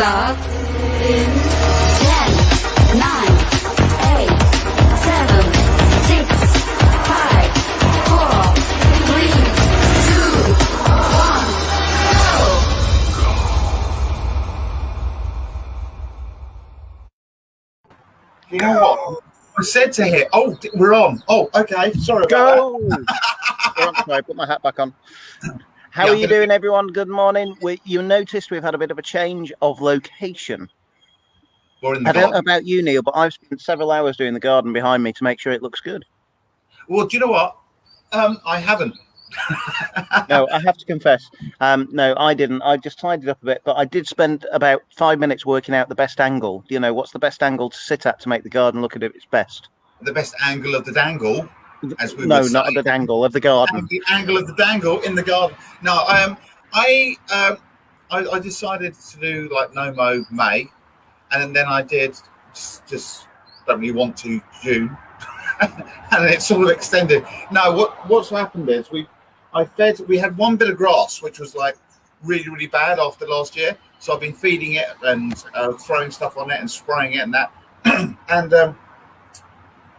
starts in 10, 9, 8, 7, 6, 5, 4, 3, 2, 1, go! You know what? I said to him, "Oh, we're on." Oh, okay. Sorry about Go! Sorry, put my hat back on. How are you doing, everyone? Good morning. You noticed we've had a bit of a change of location. We're in the I don't know garden. about you, Neil, but I've spent several hours doing the garden behind me to make sure it looks good. Well, do you know what? I haven't. No, I have to confess. No, I didn't. I just tidied up a bit, but I did spend about 5 minutes working out the best angle. You know, what's the best angle to sit at to make the garden look at its best? The best angle of the dangle, as we No, would say. not the dangle of the garden. The angle of the dangle in the garden. No, I decided to do like no mow May, and then I did just don't really want to June, and it's all extended. No, what's happened is we had one bit of grass which was like really bad after last year, so I've been feeding it and throwing stuff on it and spraying it and that, and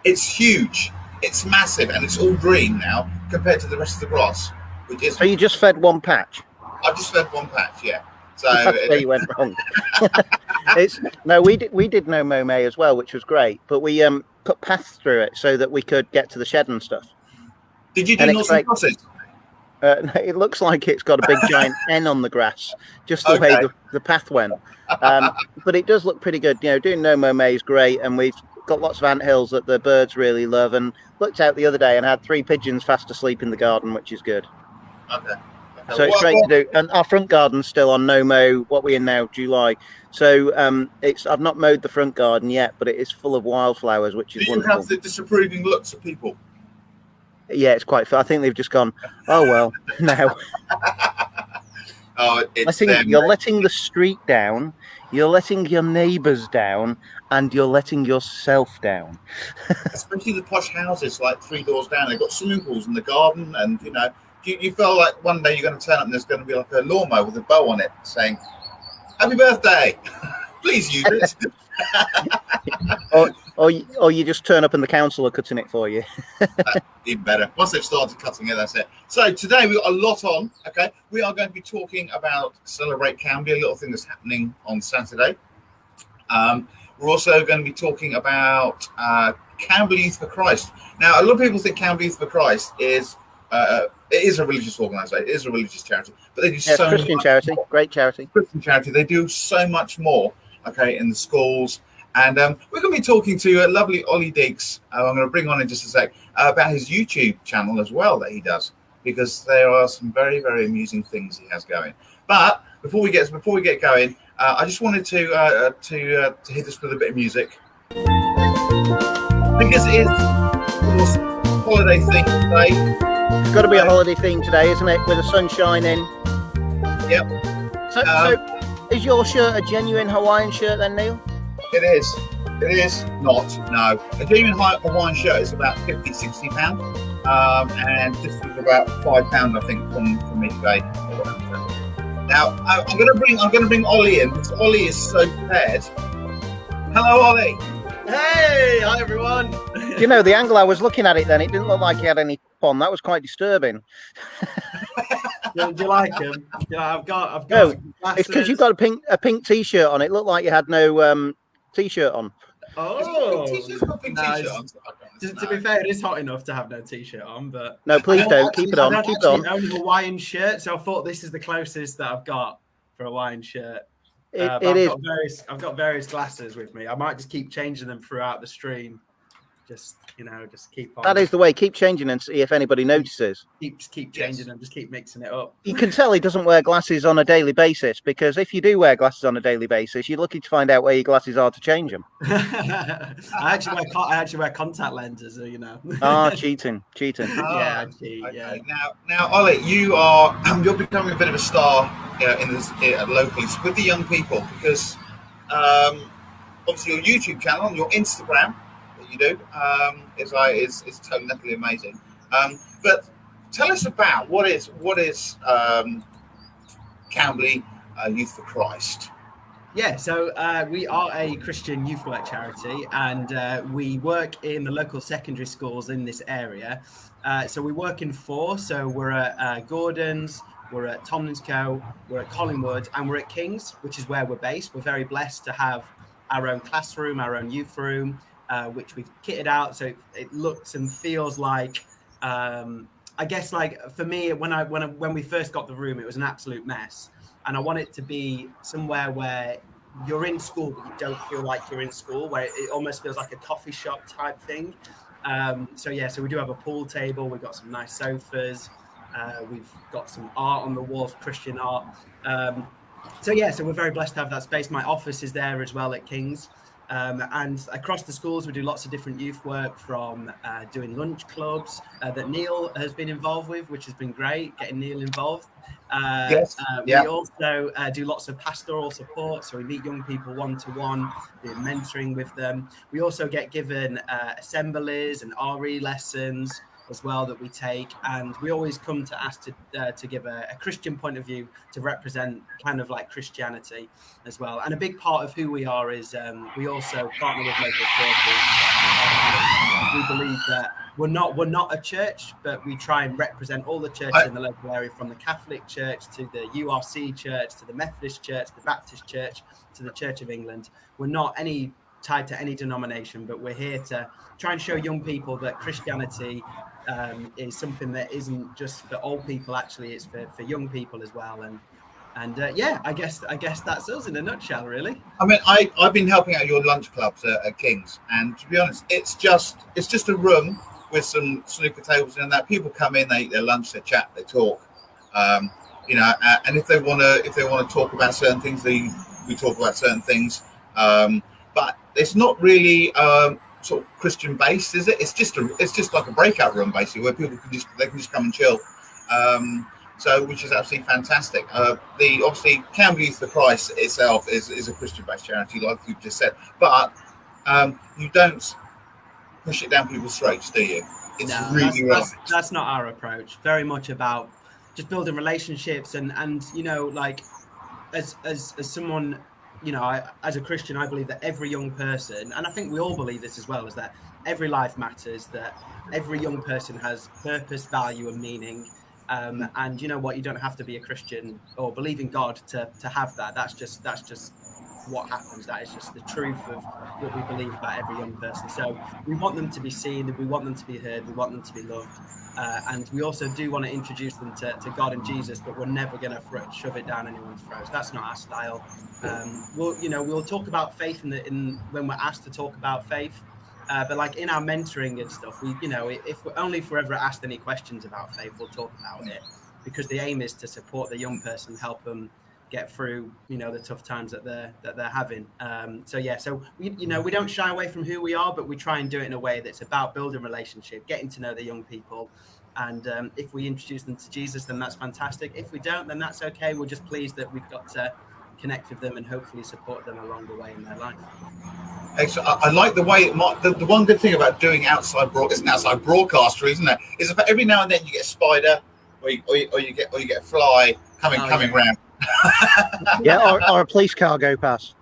it's huge. It's massive and it's all green now compared to the rest of the grass, which is. So you just fed one patch? I've just fed one patch, yeah. So that's where you went wrong. We did no mow May as well, which was great, but we put paths through it so that we could get to the shed and stuff. Did you do Northern Crosses? It looks like it's got a big giant N on the grass, just the way the path went. But it does look pretty good. You know, doing no mow May is great, and we've got lots of anthills that the birds really love. And looked out the other day and had 3 pigeons fast asleep in the garden, which is good. Okay. So it's great to do. And our front garden's still on no mow. What we're in now, July. So I've not mowed the front garden yet, but it is full of wildflowers, which is wonderful. Do you have the disapproving looks of people? Yeah, it's quite fun. I think they've just gone, oh, well, now. I think you're letting the street down, you're letting your neighbours down, and you're letting yourself down. Especially the posh houses, like 3 doors down. They've got swimming pools in the garden, and, you know, you feel like one day you're going to turn up and there's going to be like a lawnmower with a bow on it saying, "Happy birthday, please use it." or you just turn up and the council are cutting it for you. Even better. Once they've started cutting it, that's it. So today we've got a lot on. Okay, we are going to be talking about Celebrate Camby, a little thing that's happening on Saturday. We're also going to be talking about Camberley Youth for Christ. Now, a lot of people think Camberley Youth for Christ is it is a religious organisation. It is a religious charity, but they do so much Christian charity, great charity. Christian charity. They do so much more. Okay, in the schools. And we're going to be talking to lovely Ollie Deeks. I'm going to bring on in just a sec about his YouTube channel as well that he does, because there are some very amusing things he has going. But before we get going, I just wanted to hit us with a bit of music, because it is, of course, holiday theme today. It's got to be a holiday theme today, isn't it? With the sun shining. Yep. So is your shirt a genuine Hawaiian shirt then, Neil? It is. It is not. No. A genuine Hawaiian shirt is about £50-60, and this is about £5, I think, from me today. Now I'm going to bring Ollie in, because Ollie is so prepared. Hello, Ollie. Hey, hi everyone. You know, the angle I was looking at it then, it didn't look like he had any on. That was quite disturbing. Do you like him? Yeah, I've got. No, it's because you've got a pink t-shirt on. It looked like you had no t-shirt on. Oh, To be fair, it is hot enough to have no t-shirt on, but no, please don't keep it on. Keep it on. Only Hawaiian shirt, so I thought this is the closest that I've got for a Hawaiian shirt. I've got various glasses with me. I might just keep changing them throughout the stream. Just keep on. That is the way. Keep changing and see if anybody notices. Keep changing them. Just keep mixing it up. You can tell he doesn't wear glasses on a daily basis, because if you do wear glasses on a daily basis, you're lucky to find out where your glasses are to change them. I actually wear contact lenses, you know. Cheating. Yeah, I cheat. Okay. Yeah. Now, Ollie, you're becoming a bit of a star locally with the young people, because obviously your YouTube channel and your Instagram that you do is totally amazing. But tell us about what is Camberley Youth for Christ. Yeah, so we are a Christian youth work charity, and we work in the local secondary schools in this area. So we work in four. So we're at Gordon's, we're at Tomlin's Co, we're at Collingwood, and we're at King's, which is where we're based. We're very blessed to have our own classroom, our own youth room, which we've kitted out so it looks and feels like. I guess, like for me, when we first got the room, it was an absolute mess. And I want it to be somewhere where you're in school, but you don't feel like you're in school, where it almost feels like a coffee shop type thing. So we do have a pool table. We've got some nice sofas. We've got some art on the walls, Christian art. So we're very blessed to have that space. My office is there as well at King's. And across the schools, we do lots of different youth work, from doing lunch clubs that Neil has been involved with, which has been great, getting Neil involved. We also do lots of pastoral support. So we meet young people one-to-one, do mentoring with them. We also get given assemblies and RE lessons as well that we take, and we always come to ask to give a Christian point of view to represent kind of like Christianity as well. And a big part of who we are is we also partner with local churches. We believe that we're not a church, but we try and represent all the churches in the local area, from the Catholic Church to the URC Church to the Methodist Church, the Baptist Church to the Church of England. We're not tied to any denomination, but we're here to try and show young people that Christianity is something that isn't just for old people. Actually, it's for young people as well. And I guess that's us in a nutshell, really. I mean, I've been helping out your lunch clubs at King's, and to be honest, it's just a room with some snooker tables and that. People come in, they eat their lunch, they chat, they talk, and if they want to talk about certain things, we talk about certain things. But it's not really sort of Christian based, is it? It's just like a breakout room basically, where people can just come and chill. So, which is absolutely fantastic. The obviously Campbell Youth for Christ itself is a Christian based charity, like you've just said, but you don't push it down people's throats, do you? It's that's not our approach. Very much about just building relationships and like as someone. As a Christian, I believe that every young person, and I think we all believe this as well, is that every life matters, that every young person has purpose, value, and meaning. And you know what? You don't have to be a Christian or believe in God to have that. That's just what happens. That is just the truth of what we believe about every young person. So we want them to be seen, we want them to be heard, we want them to be loved. And we also do want to introduce them to God and Jesus, but we're never going to shove it down anyone's throats. That's not our style. We'll talk about faith when we're asked to talk about faith. But like in our mentoring and stuff, if we're ever asked any questions about faith, we'll talk about it, because the aim is to support the young person, help them get through, the tough times that they're having. So we don't shy away from who we are, but we try and do it in a way that's about building relationship, getting to know the young people. And if we introduce them to Jesus, then that's fantastic. If we don't, then that's okay. We're just pleased that we've got to connect with them and hopefully support them along the way in their life. Excellent. I like the way the one good thing about doing outside broadcaster, isn't it? Is that every now and then you get a spider, or you get a fly coming round. or a police car go past.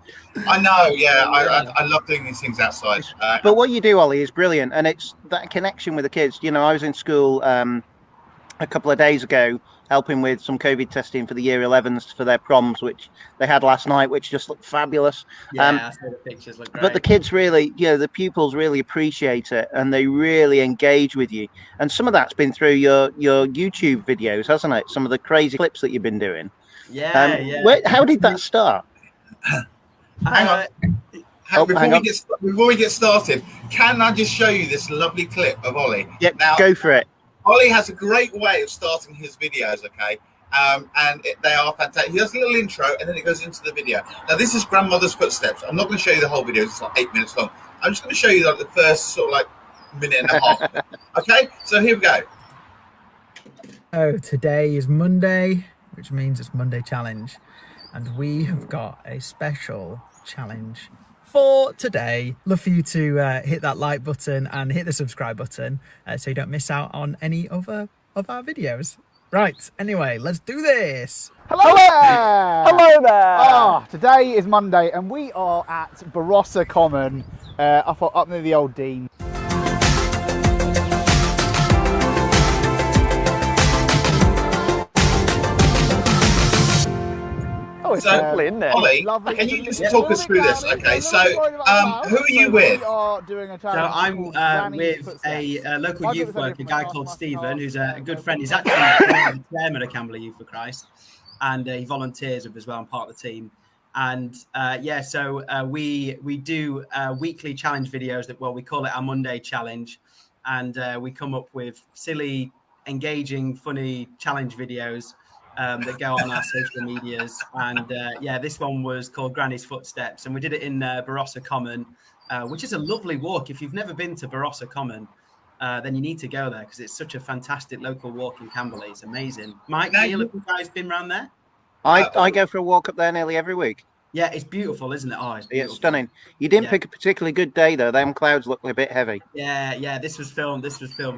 I know, yeah. I love doing these things outside. But what you do, Ollie, is brilliant, and it's that connection with the kids. I was in school a couple of days ago, helping with some COVID testing for the year 11s for their proms, which they had last night, which just looked fabulous. Yeah, I saw the pictures look great. But the kids really, the pupils really appreciate it, and they really engage with you. And some of that's been through your YouTube videos, hasn't it? Some of the crazy clips that you've been doing. Yeah. How did that start? Hang on. Before we get started, can I just show you this lovely clip of Ollie? Yep, now, go for it. Ollie has a great way of starting his videos, okay? They are fantastic. He does a little intro, and then it goes into the video. Now, this is Grandmother's Footsteps. I'm not going to show you the whole video. It's like 8 minutes long. I'm just going to show you the first sort of minute and a half. Okay? So here we go. Oh, today is Monday, which means it's Monday Challenge. And we have got a special challenge for today. Love for you to hit that like button and hit the subscribe button so you don't miss out on any other of our videos. Right, anyway, let's do this. Hello there! Hello there. Today is Monday and we are at Barossa Common, up near the old Dean. Oh, it's So, lovely, isn't it? Ollie, Lovely. can you just talk us through this? Okay, so who are you with? We are doing a So challenge I'm called Granny's with Footsteps. a local I've got youth this worker, over a my guy past called master Stephen, class, who's a good friend. He's and actually the chairman of Camberley Youth for Christ, and he volunteers with as well and part of the team. And so we do weekly challenge videos that, well, we call it our Monday challenge, and we come up with silly, engaging, funny challenge videos that go on our social medias. And this one was called Granny's Footsteps, and we did it in Barossa Common, which is a lovely walk. If you've never been to Barossa Common, then you need to go there because it's such a fantastic local walk in Camberley. It's amazing. Mike, Neil, have you guys been around there? I go for a walk up there nearly every week. Yeah, it's beautiful, isn't it? Oh, it's beautiful. It's stunning. You didn't pick a particularly good day though. Them clouds look a bit heavy. Yeah. This was filmed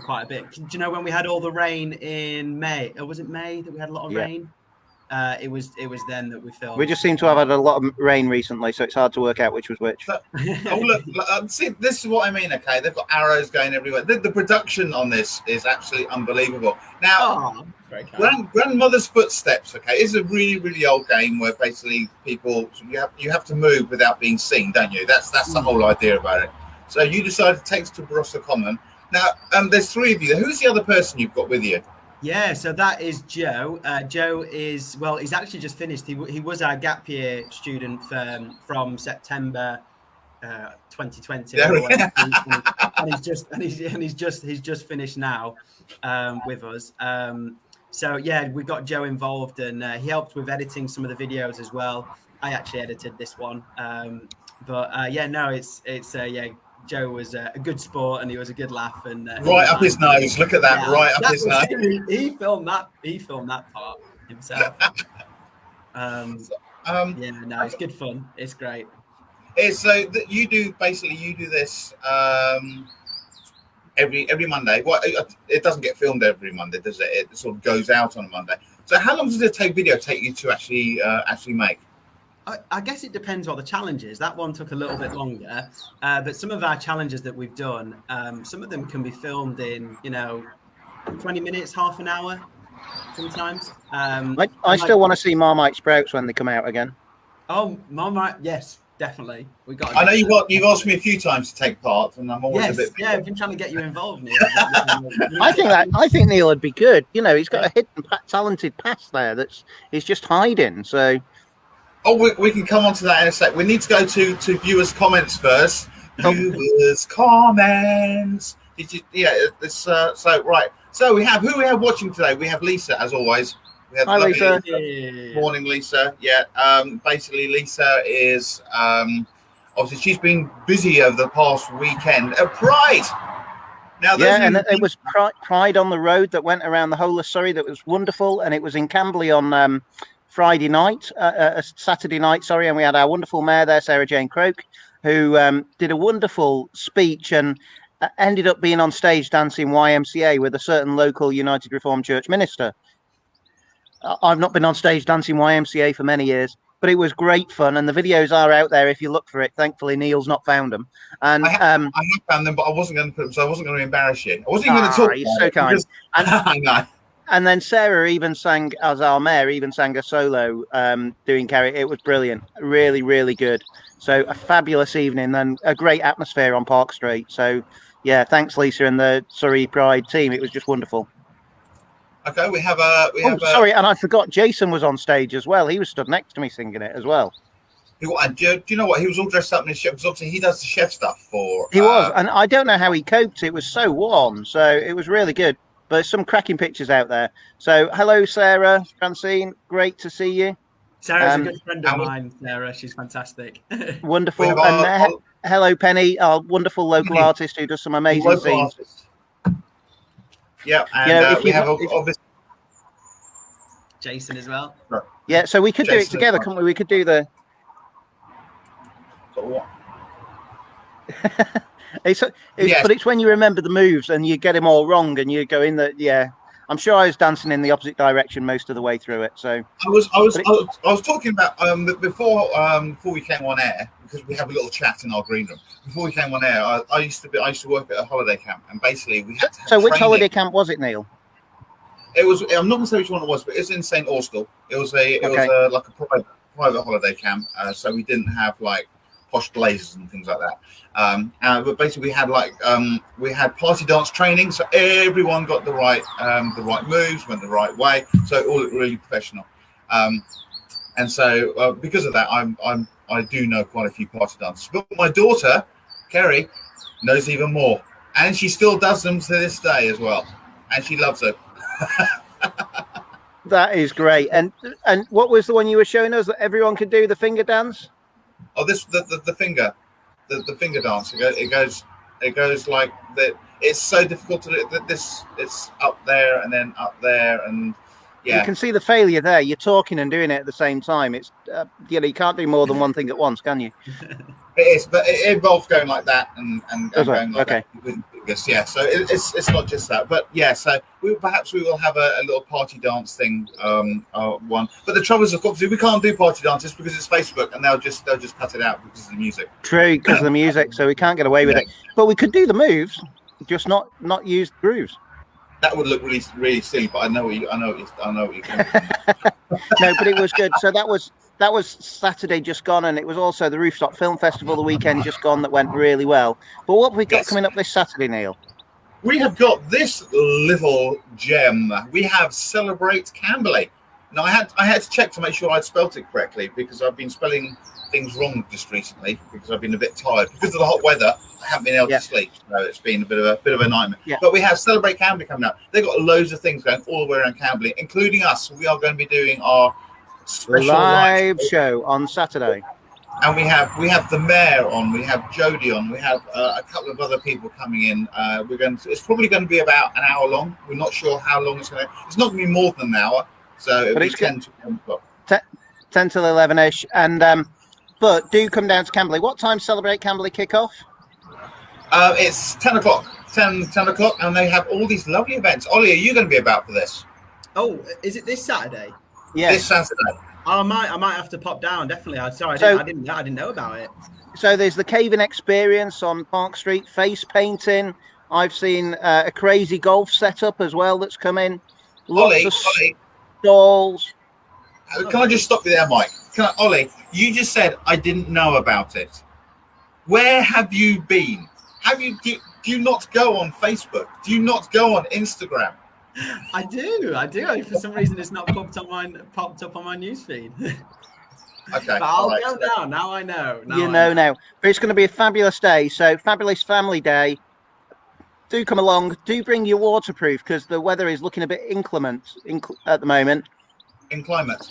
quite a bit. Do you know when we had all the rain in May? Or was it May that we had a lot of rain? It was then that we filmed. We just seem to have had a lot of rain recently, so it's hard to work out which was which. Look, see, this is what I mean. Okay, they've got arrows going everywhere. The production on this is absolutely unbelievable. Now, Grandmother's Footsteps. Okay, is a really, really old game where basically you have to move without being seen, don't you? That's the whole idea about it. So you decided to take us to Barossa Common. Now, there's three of you. Who's the other person you've got with you? Yeah, so that is Joe. Joe is, well, he's actually just finished. He was our gap year student from September 2020, and he's just finished now with us. So yeah, we got Joe involved, and he helped with editing some of the videos as well. I actually edited this one, Joe was a good sport, and he was a good laugh, and right up his nose. Look at that, right up his nose. He filmed that part himself. It's good fun. It's great. So you do this every Monday. Well, it doesn't get filmed every Monday, does it? It sort of goes out on a Monday. So how long does the video take you to actually make? I guess it depends what the challenge is. That one took a little bit longer, but some of our challenges that we've done, some of them can be filmed in 20 minutes, half an hour, sometimes. I still want to see Marmite Sprouts when they come out again. Oh, Marmite, yes, definitely. I know you've asked me a few times to take part, and I'm always a bit. Yeah, I've been trying to get you involved, Neil. I think Neil would be good. He's got a hidden talented past there he's just hiding. So. Oh, we can come on to that in a sec. We need to go to viewers' comments first. Viewers' comments. Right. So who we have watching today? We have Lisa, as always. Hi, Lisa. Morning, Lisa. Yeah. Basically, Lisa is obviously she's been busy over the past weekend at Pride. Now, and it was Pride on the road that went around the whole of Surrey. That was wonderful, and it was in Camberley on. Saturday night, and we had our wonderful mayor there, Sarah Jane Croke, who did a wonderful speech and ended up being on stage dancing YMCA with a certain local United Reformed Church minister. I've not been on stage dancing YMCA for many years, but it was great fun, and the videos are out there if you look for it. Thankfully, Neil's not found them. And I have found them, but I wasn't going to put them, so I wasn't going to embarrass you. I wasn't even going to talk. You're so kind. I know. And then Sarah even sang, as our mayor, a solo doing karaoke. It was brilliant. Really, really good. So a fabulous evening and a great atmosphere on Park Street. So, yeah, thanks, Lisa, and the Surrey Pride team. It was just wonderful. Okay, sorry, and I forgot Jason was on stage as well. He was stood next to me singing it as well. Do you know what? He was all dressed up in his chef. Because obviously, he does the chef stuff for... He was, and I don't know how he coped. It was so warm. So it was really good. But some cracking pictures out there. So, hello, Sarah, Francine. Great to see you. Sarah's a good friend of mine, Sarah. She's fantastic. Wonderful. And hello, Penny, our wonderful local artist who does some amazing scenes. Artist. Yeah, and we have obviously Jason as well. Yeah, so we could do it together, couldn't we? We could do the... But it's when you remember the moves and you get them all wrong and you go in the I'm sure I was dancing in the opposite direction most of the way through it. So I was talking about before we came on air, because we have a little chat in our green room. Before we came on air, I used to work at a holiday camp, and basically we had to have So which training. holiday camp was it, Neil? It was. I'm not going to say which one it was, but it's in St Austell. It was like a private holiday camp. So we didn't have like posh blazers and things like that. But basically we had party dance training, so everyone got the right moves, went the right way, so it all looked really professional. And so because of that, I do know quite a few party dancers. But my daughter, Kerry, knows even more, and she still does them to this day as well, and she loves it. That is great. And what was the one you were showing us that everyone could do, the finger dance? Oh, the finger dance. It goes like that. It's so difficult to do. It's up there and then up there, and yeah. You can see the failure there. You're talking and doing it at the same time. It's you can't do more than one thing at once, can you? It is, but it involves going like that and going like okay. that with fingers. Yeah, so it's not just that, but yeah. So we will have a little party dance thing, one. But the trouble is, of course, we can't do party dances because it's Facebook, and they'll just cut it out because of the music. True, because of the music, so we can't get away with it. But we could do the moves, just not use grooves. That would look really, really silly, but I know what you're doing. No, but it was good. So that was Saturday just gone, and it was also the Rooftop Film Festival the weekend just gone that went really well. But what have we got coming up this Saturday, Neil? We have got this little gem. We have Celebrate Camberley. Now I had to check to make sure I'd spelt it correctly, because I've been spelling things wrong just recently because I've been a bit tired because of the hot weather. I haven't been able to sleep, so it's been a bit of a nightmare. Yeah. But we have Celebrate Camberley coming up. They've got loads of things going all the way around Camberley, including us. We are going to be doing our special live show on Saturday, and we have the mayor on. We have Jodie on. We have a couple of other people coming in. It's probably going to be about an hour long. We're not sure how long it's going to. It's not going to be more than an hour. So it'll be 10 to 11 o'clock. 10 till 11ish, and but do come down to Camberley. What time Celebrate Camberley kick off? It's 10 o'clock. 10 o'clock, and they have all these lovely events. Ollie, are you going to be about for this? Oh, is it this Saturday? Yeah, this Saturday. I might have to pop down. Definitely. I didn't know about it. So there's the Caving Experience on Park Street, face painting. I've seen a crazy golf setup as well that's coming. Lots of stalls. Can I just stop you there, Mike? Ollie, you just said I didn't know about it. Where have you been? Do you not go on Facebook? Do you not go on Instagram? I do. For some reason, it's not popped up on my newsfeed. Okay, but I'll go now. Now I know. Now. But it's going to be a fabulous day. So fabulous family day. Do come along. Do bring your waterproof, because the weather is looking a bit inclement at the moment. Inclement.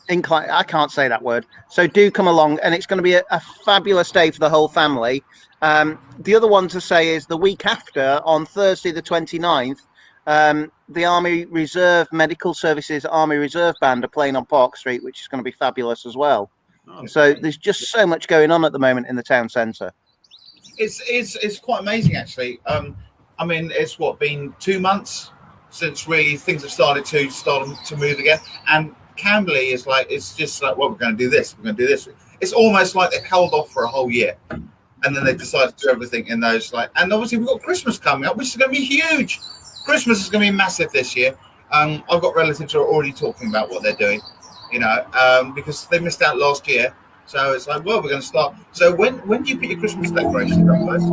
I can't say that word. So do come along, and it's going to be a fabulous day for the whole family. The other one to say is the week after, on Thursday the 29th, the Army Reserve Medical Services Army Reserve Band are playing on Park Street, which is going to be fabulous as well. Oh, so there's just so much going on at the moment in the town centre. It's quite amazing, actually. I mean, it's been 2 months since really things have started to move again, and Camberley is like, it's just like, well, we're going to do this. It's almost like they've held off for a whole year, and then they decided to do everything in those and obviously we've got Christmas coming up, which is going to be huge. Christmas is going to be massive this year. I've got relatives who are already talking about what they're doing, because they missed out last year. So it's like, well, we're going to start. So when do you put your Christmas decorations up, guys?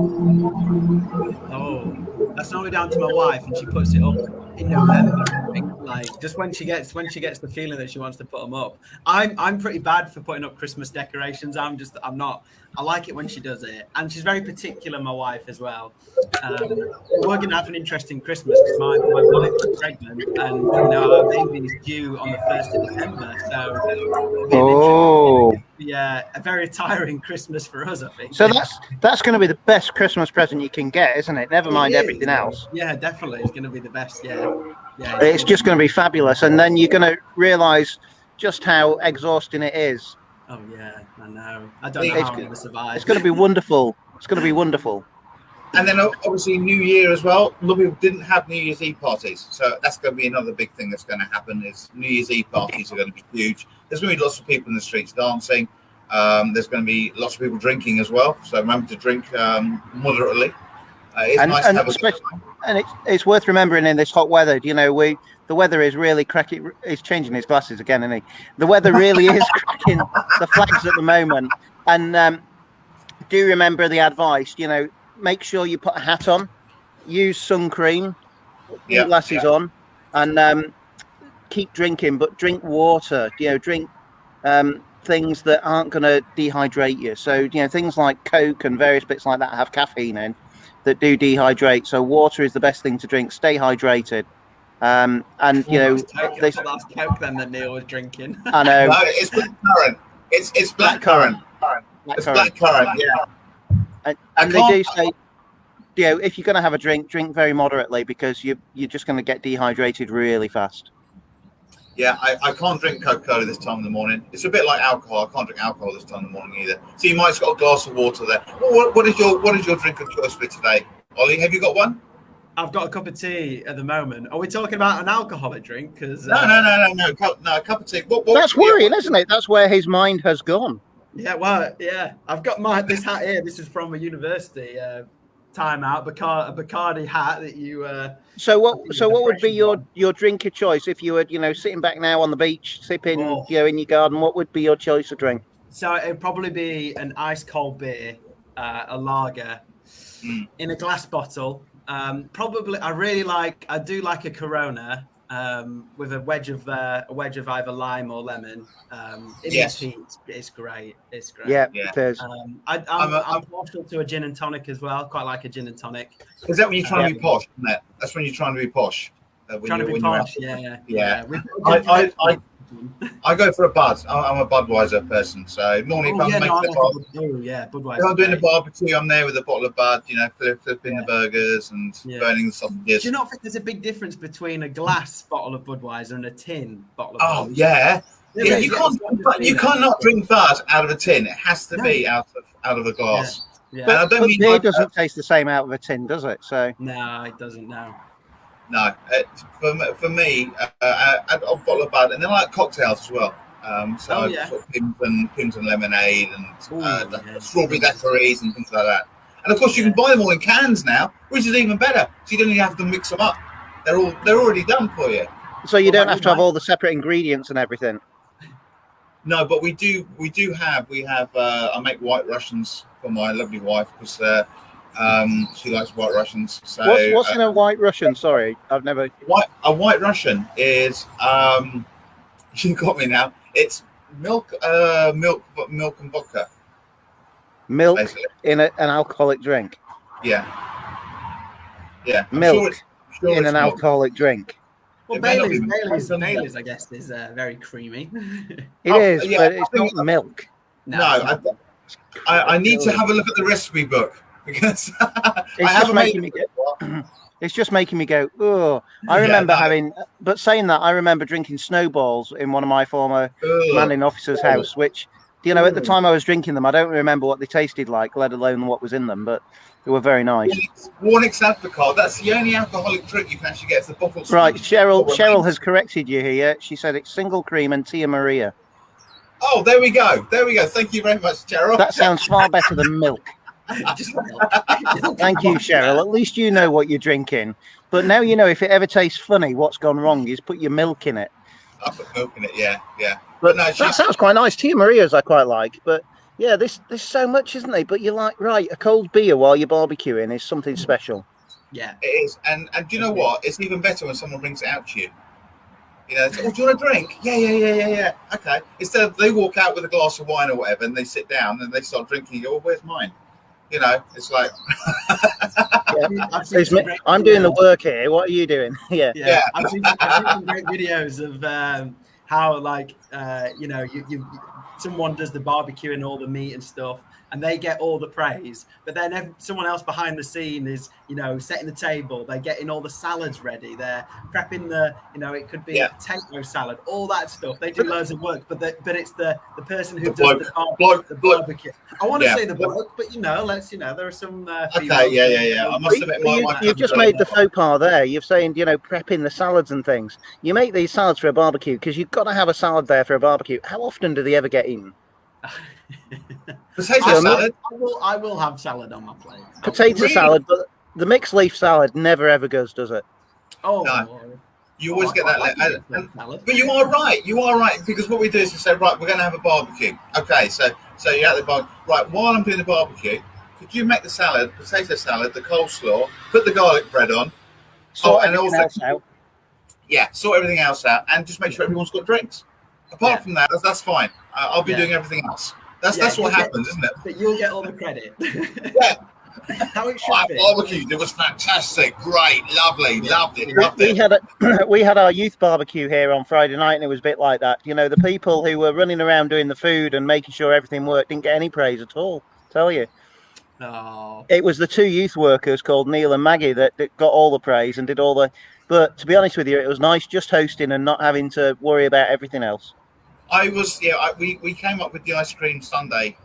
Oh, that's normally down to my wife, and she puts it up in November. I think, like just when she gets the feeling that she wants to put them up. I'm pretty bad for putting up Christmas decorations. I'm not. I like it when she does it, and she's very particular. My wife as well. We're going to have an interesting Christmas because my wife is pregnant, and our baby is due on the 1st of December. So, yeah, a very tiring Christmas for us, I think. So that's going to be the best Christmas present you can get, isn't it? Never mind everything else. Yeah, definitely, it's going to be the best. Yeah. It's just going to be fabulous, and then you're going to realise just how exhausting it is. Oh yeah, I know. I don't know how I'm going to survive. It's going to be wonderful. It's going to be wonderful. And then obviously New Year as well. A lot of people didn't have New Year's Eve parties, so that's going to be another big thing that's going to happen. Is New Year's Eve parties are going to be huge. There's going to be lots of people in the streets dancing. There's going to be lots of people drinking as well. So remember to drink moderately. It's nice to have a good time. And it's worth remembering in this hot weather. You know, the weather is really cracking. He's changing his glasses again, isn't he? The weather really is cracking the flags at the moment. And do remember the advice. You know, make sure you put a hat on, use sun cream, put your glasses on, and keep drinking. But drink water. You know, drink things that aren't going to dehydrate you. So you know, things like Coke and various bits like that have caffeine in that do dehydrate. So water is the best thing to drink. Stay hydrated. And you know, that's Coke then that Neil was drinking. I know. No, it's blackcurrant. It's blackcurrant. It's blackcurrant. Yeah. And they do say, you know, if you're going to have a drink very moderately, because you're just going to get dehydrated really fast. Yeah, I can't drink Coca-Cola this time in the morning. It's a bit like alcohol. I can't drink alcohol this time in the morning either. So you might have got a glass of water there. What is your drink of choice for today, Ollie? Have you got one? I've got a cup of tea at the moment. Are we talking about an alcoholic drink? Because No, a cup of tea. That's worrying, isn't it? That's where his mind has gone. Yeah, well, yeah. I've got this hat here. This is from a university time out, a Bacardi hat that you. So what would be your drink of choice if you were, you know, sitting back now on the beach, sipping, you know, in your garden? What would be your choice of drink? So it'd probably be an ice cold beer, a lager, in a glass bottle. Probably, I do like a Corona with a wedge of either lime or lemon. Yes. It's great. It's great. Yeah, it is. I'm partial to a gin and tonic as well. Quite like a gin and tonic. Is that when you're trying to be posh? Isn't it? That's when you're trying to be posh. Trying to be posh. Yeah. I go for a Bud. I'm a Budweiser person, so normally if I'm doing the barbecue, I'm there with a bottle of Bud, you know, flipping the burgers and burning the sausages. Do you not think there's a big difference between a glass bottle of Budweiser and a tin bottle of Budweiser? Oh yeah. Yeah, you cannot drink Bud out of a tin. It has to be out of a glass. Yeah. But beer doesn't taste the same out of a tin, does it? So no, it doesn't. No, for me, a bottle of Bud, and then I like cocktails as well. Sort of pims and lemonade and strawberry daiquiris and things like that. And of course, you can buy them all in cans now, which is even better. So you don't even have to mix them up; they're already done for you. So you don't have to have all the separate ingredients and everything. No, but we have. I make White Russians for my lovely wife because she likes White Russians. So what's in a White Russian? Sorry, I've never. A White Russian is you got me now. It's milk and vodka. Milk basically. In an alcoholic drink. Yeah. Milk sure in an milk. alcoholic drink. Well, Bailey's, I guess, is very creamy. It is, but it's not milk. No, I need to have a look at the recipe book because it's just making me go, oh. I remember but saying that, I remember drinking snowballs in one of my former commanding officer's house, which, you know, at the time I was drinking them, I don't remember what they tasted like, let alone what was in them, but they were very nice. Warnix Advocate, that's the only alcoholic drink you can actually get. It's the bottle. Right, Cheryl has corrected you here. She said it's single cream and Tia Maria. Oh, there we go. Thank you very much, Cheryl. That sounds far better than milk. Thank you, Cheryl. At least you know what you're drinking. But now you know if it ever tastes funny, what's gone wrong is put your milk in it. I put milk in it, yeah. But no, that sounds quite nice. Tia Maria's I quite like, but yeah, there's so much, isn't there? But you're like, right, a cold beer while you're barbecuing is something special. Yeah, it is. And do you know what? It's even better when someone brings it out to you. You know, do you want a drink? Yeah. Okay. Instead of they walk out with a glass of wine or whatever, and they sit down and they start drinking. You go, well, where's mine? You know, it's like. I'm doing the work here. What are you doing? Yeah. I've seen some great videos of how, like, you know, you someone does the barbecue and all the meat and stuff, and they get all the praise. But then someone else behind the scene is, setting the table. They're getting all the salads ready. They're prepping it could be a potato salad, all that stuff. They do loads of work, but it's the person who does the barbecue. I want to say the bloke, but there are some. Okay, yeah. I must admit, you've just made the faux pas there. You're saying, prepping the salads and things. You make these salads for a barbecue because you've got to have a salad there for a barbecue. How often do they ever get eaten? Potato salad. I will have salad on my plate. Potato salad, but the mixed leaf salad never ever goes, does it? Oh, no. You always get that. But you are right. Because what we do is we say, right, we're going to have a barbecue. Okay, so you're at the barbecue. Right, while I'm doing the barbecue, could you make the salad, potato salad, the coleslaw, put the garlic bread on, sort everything else out. Yeah, sort everything else out, and just make sure everyone's got drinks. Apart from that, that's fine. I'll be doing everything else. That's what happens, isn't it? But you'll get all the credit. Yeah. How it should be. Barbecue. It was fantastic, great, lovely, loved it. We had our youth barbecue here on Friday night, and it was a bit like that. The people who were running around doing the food and making sure everything worked didn't get any praise at all. Tell you. Oh. It was the two youth workers called Neil and Maggie that got all the praise and did all the. But to be honest with you, it was nice just hosting and not having to worry about everything else. We came up with the ice cream sundae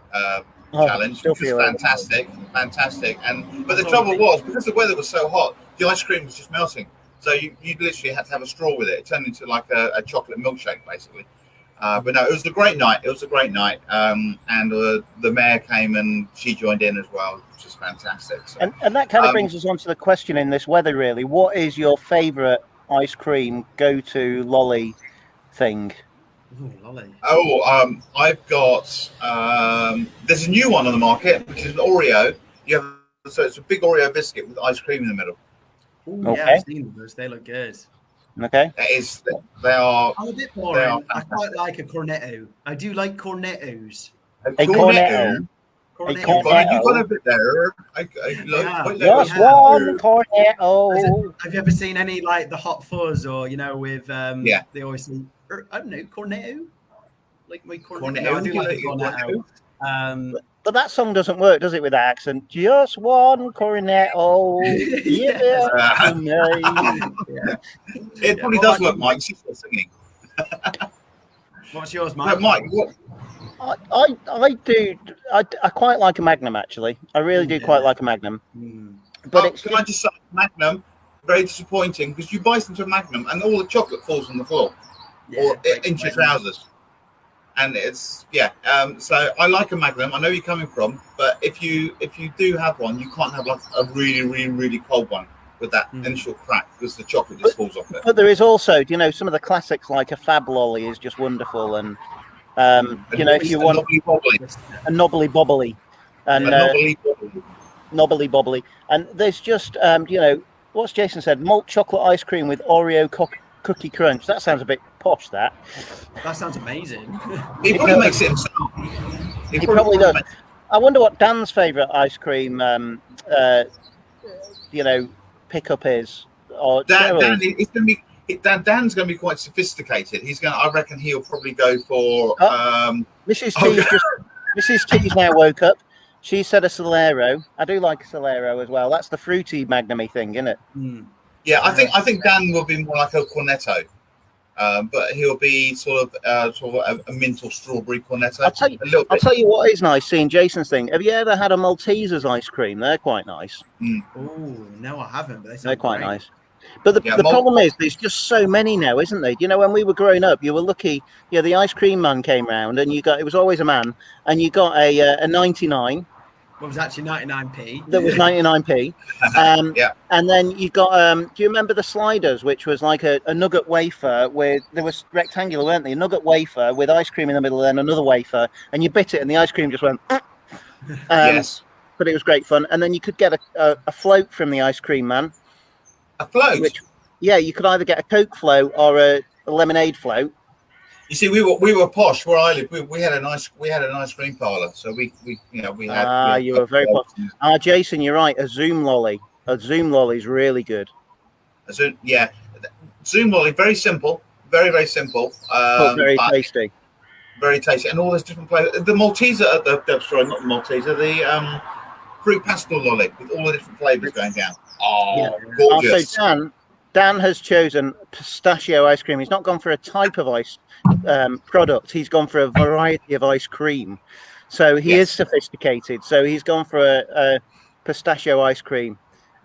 challenge, which was fantastic. But the trouble was, because the weather was so hot, the ice cream was just melting. So you literally had to have a straw with it. It turned into like a chocolate milkshake, basically. But no, it was a great night. And the mayor came and she joined in as well, which is fantastic. So, and that kind of brings us on to the question in this weather, really. What is your favourite ice cream go-to lolly thing? Ooh, lolly. I've got there's a new one on the market, which is an Oreo. So it's a big Oreo biscuit with ice cream in the middle. Ooh, okay. Yeah, I've seen those. They look good. Okay. They are. I'm a bit boring. I quite like a cornetto. I do like cornettos. A cornetto. You got a bit there. Just one cornetto. Have you ever seen any like the Hot Fuzz or with they always say I don't know cornetto, like my cornetto. No, I do like cornetto. But that song doesn't work, does it, with that accent? Just one cornetto. It probably does work, Mike. She's still singing. What's yours, Mike? Mike, what? I quite like a Magnum, actually. I really do quite like a Magnum. But can I just say, Magnum, very disappointing because you buy some Magnum and all the chocolate falls on the floor or into your trousers. And it's so I like a Magnum. I know you're coming from, but if you do have one, you can't have like a really, really, really cold one with that initial crack because the chocolate just falls off it. But there is also, some of the classics like a Fab Lolly is just wonderful, and if you want a Knobbly Bobbly, and Knobbly Bobbly, and there's just what's Jason said, malt chocolate ice cream with Oreo cookie crunch. That sounds a bit posh. That sounds amazing. He probably makes it himself. He probably does. I wonder what Dan's favourite ice cream pickup is. Or Dan's going to be quite sophisticated. I reckon he'll probably go for. Mrs. T's now woke up. She said a Solero. I do like a Solero as well. That's the fruity Magnum-y thing, isn't it? Yeah, I think Dan will be more like a Cornetto, but he'll be sort of a mint or strawberry Cornetto. I'll tell you what is nice seeing Jason's thing. Have you ever had a Maltesers ice cream? They're quite nice. Oh no, I haven't. But they're quite nice. But the problem is, there's just so many now, isn't there? When we were growing up, you were lucky. The ice cream man came round, and it was always a man, and you got a 99. Well, it was actually 99p. That was 99p. And then you got, do you remember the sliders, which was like a nugget wafer there was rectangular, weren't they? A nugget wafer with ice cream in the middle, then another wafer, and you bit it and the ice cream just went, yes. But it was great fun. And then you could get a float from the ice cream man. A float? You could either get a Coke float or a lemonade float. You see, we were posh where I live. We had an ice cream parlour, so we had. You were very posh. Jason, you're right. A Zoom lolly. A Zoom lolly is really good. Zoom lolly, very simple, very very simple. But very tasty. very tasty, and all those different flavors. The Malteser, sorry, not the Malteser, the fruit pastel lolly with all the different flavors going down. Oh, gorgeous! So Dan has chosen pistachio ice cream. He's not gone for a type of ice product. He's gone for a variety of ice cream. So he is sophisticated. So he's gone for a pistachio ice cream.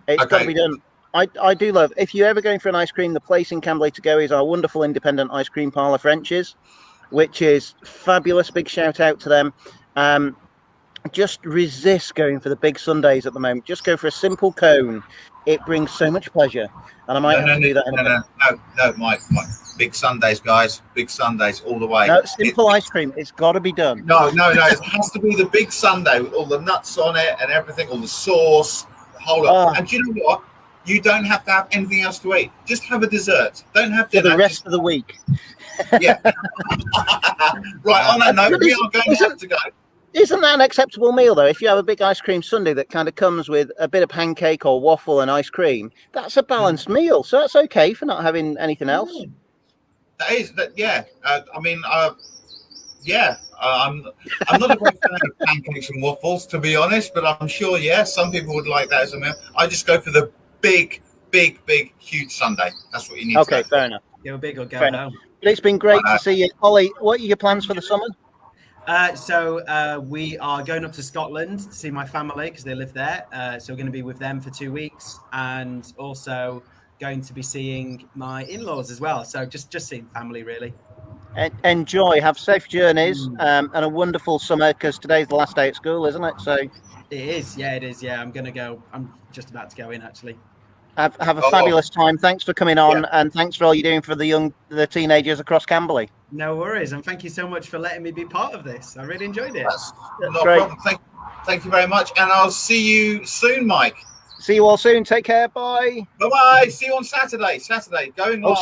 It's got to be done. I do love, if you're ever going for an ice cream, the place in Camberley to go is our wonderful independent ice cream parlour, French's, which is fabulous. Big shout out to them. Just resist going for the big sundaes at the moment. Just go for a simple cone. It brings so much pleasure. And I might have to do that. No, Mike. Big sundaes, guys. Big sundaes all the way. No, simple ice cream. It's got to be done. No. It has to be the big sundae with all the nuts on it and everything, all the sauce, the whole lot. And do you know what? You don't have to have anything else to eat. Just have a dessert. Don't have dinner. For the rest of the week. Yeah. Right, on that note, we are going to have to go. Isn't that an acceptable meal, though? If you have a big ice cream sundae that kind of comes with a bit of pancake or waffle and ice cream, that's a balanced meal. So that's okay for not having anything else. That is, yeah. I'm not a great fan of pancakes and waffles, to be honest, but I'm sure, some people would like that as a meal. I just go for the big, huge sundae. That's what you need. Okay, fair enough. Go big or go home. But it's been great to see you. Ollie, what are your plans for the summer? So we are going up to Scotland to see my family because they live there. So we're going to be with them for 2 weeks, and also going to be seeing my in-laws as well. So just seeing family, really. Enjoy. Have safe journeys and a wonderful summer, because today's the last day at school, isn't it? So it is. Yeah, it is. Yeah, I'm going to go. I'm just about to go in, actually. Have a fabulous time. Thanks for coming on, and thanks for all you're doing for the teenagers across Camberley. No worries, and thank you so much for letting me be part of this. I really enjoyed it. That's no problem. Thank you very much, and I'll see you soon, Mike. See you all soon. Take care. Bye. Bye. See you on Saturday. Going live.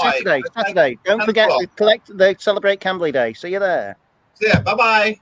Saturday. Don't forget to celebrate Camberley Day. See you there. Yeah. Bye.